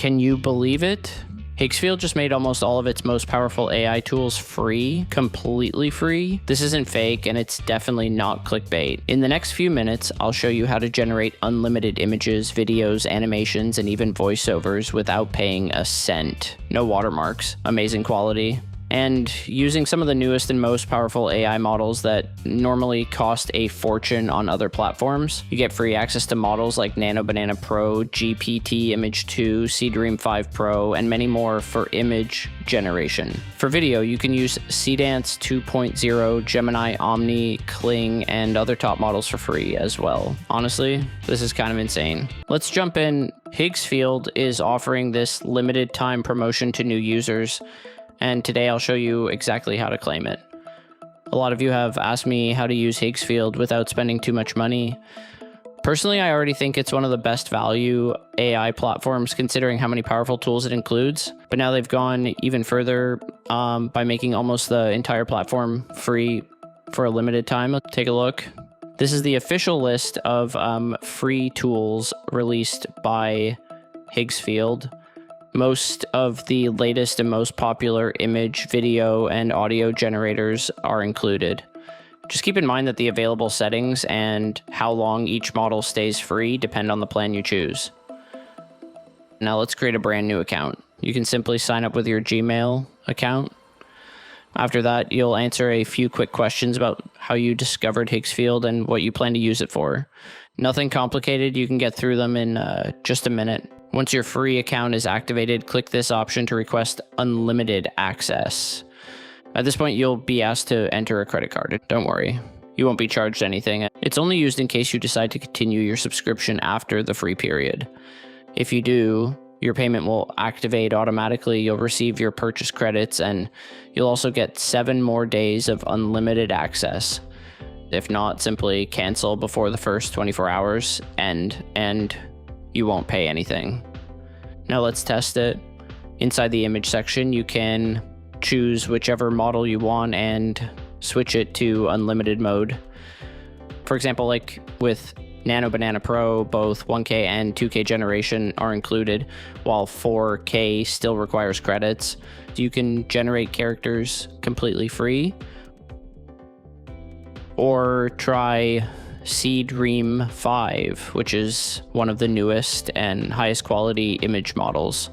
Can you believe it? Higgsfield just made almost all of its most powerful AI tools free, completely free. This isn't fake, and it's definitely not clickbait. In the next few minutes, I'll show you how to generate unlimited images, videos, animations, and even voiceovers without paying a cent. No watermarks, amazing quality, and using some of the newest and most powerful AI models that normally cost a fortune on other platforms. You get free access to models like Nano Banana Pro, GPT Image 2, Seedream 5 Pro, and many more for image generation. For video, you can use Seedance 2.0, Gemini Omni, Kling, and other top models for free as well. Honestly, this is kind of insane. Let's jump in. Higgsfield is offering this limited time promotion to new users, and today I'll show you exactly how to claim it. A lot of you have asked me how to use Higgsfield without spending too much money. Personally, I already think it's one of the best value AI platforms considering how many powerful tools it includes. But now they've gone even further by making almost the entire platform free for a limited time. Let's take a look. This is the official list of free tools released by Higgsfield. Most of the latest and most popular image, video, and audio generators are included. Just keep in mind that the available settings and how long each model stays free depend on the plan you choose. Now let's create a brand new account. You can simply sign up with your Gmail account. After that, you'll answer a few quick questions about how you discovered Higgsfield and what you plan to use it for. Nothing complicated, you can get through them in just a minute. Once your free account is activated, click this option to request unlimited access. At this point, you'll be asked to enter a credit card. Don't worry, you won't be charged anything. It's only used in case you decide to continue your subscription after the free period. If you do, your payment will activate automatically, you'll receive your purchase credits, and you'll also get 7 more days of unlimited access. If not, simply cancel before the first 24 hours and you won't pay anything. Now let's test it. Inside the image section, you can choose whichever model you want and switch it to unlimited mode. For example, like with Nano Banana Pro, both 1K and 2K generation are included, while 4K still requires credits. You can generate characters completely free, or try Seedream 5, which is one of the newest and highest quality image models.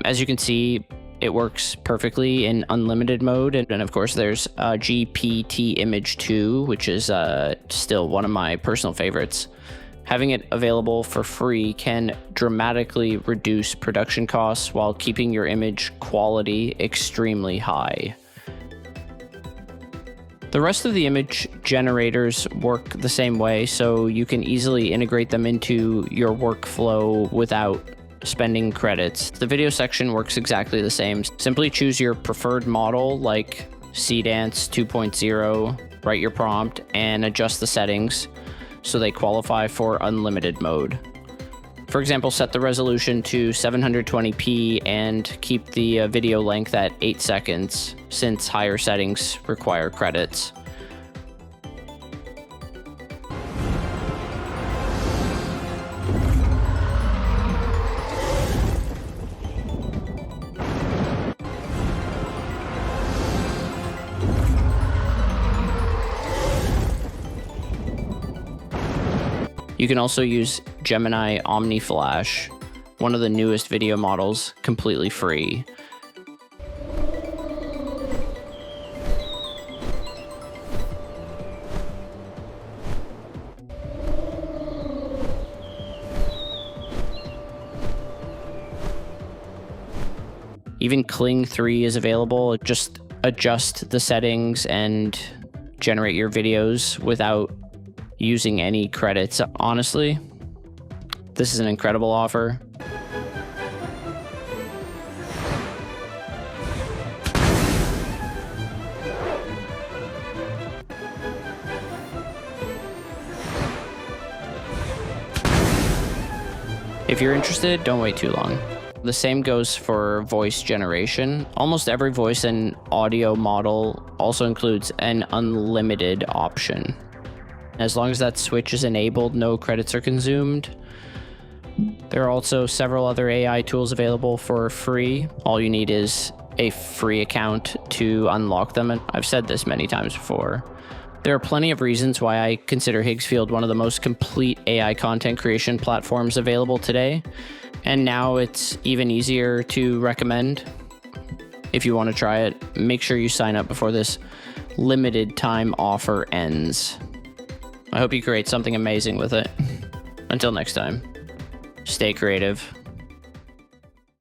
As you can see, it works perfectly in unlimited mode, and of course there's GPT Image 2, which is still one of my personal favorites. Having it available for free can dramatically reduce production costs while keeping your image quality extremely high. The rest of the image generators work the same way, so you can easily integrate them into your workflow without spending credits. The video section works exactly the same. Simply choose your preferred model like Seedance 2.0, write your prompt, and adjust the settings so they qualify for unlimited mode. For example, set the resolution to 720p and keep the video length at 8 seconds, since higher settings require credits. You can also use Gemini Omni Flash, one of the newest video models, completely free. Even Kling 3 is available. Just adjust the settings and generate your videos without using any credits. Honestly, this is an incredible offer. If you're interested, don't wait too long. The same goes for voice generation. Almost every voice and audio model also includes an unlimited option. As long as that switch is enabled, no credits are consumed. There are also several other AI tools available for free. All you need is a free account to unlock them, and I've said this many times before. There are plenty of reasons why I consider Higgsfield one of the most complete AI content creation platforms available today, and now it's even easier to recommend. If you want to try it, make sure you sign up before this limited time offer ends. I hope you create something amazing with it. Until next time, stay creative.